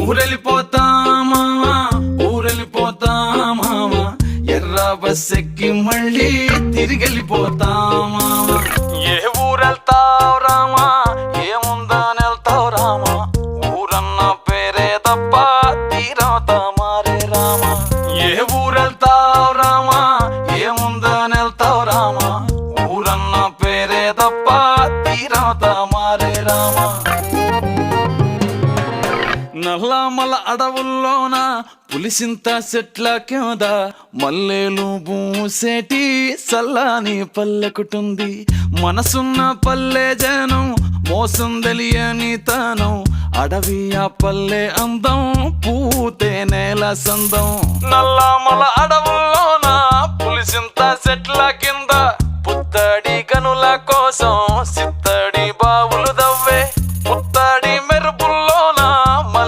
ఊరెళ్ళిపోతా మావా, ఊరెళ్ళిపోతా మావా, ఎర్ర బస్ ఎక్కి మళ్ళీ తిరిగెళ్ళిపోతా మావా. ఏ ఊరెళ్తావు రామా, ఏముందని వెళ్తావు రామా, ఊరన్న పేరే తప్ప తీరవుతా మారే రామా. ఏ ఊరెళ్తావు రామా, ఏముందని వెళ్తావు రామా, ఊరన్న పేరే తప్ప తీరవుతా మారే రామా. నల్లమల అడవుల్లోన పులిసింత చెట్ల కింద మల్లెలు పూసేటి సల్లాని పల్లెకుటుంది. మనసున్న పల్లె జనం మోసం తెలియని తనం, అడవి ఆ పల్లె అందం పూతే నేల సందం. నల్లమల అడవుల్లోన పులిసింత చెట్ల కింద పుత్తడి గనుల కోసం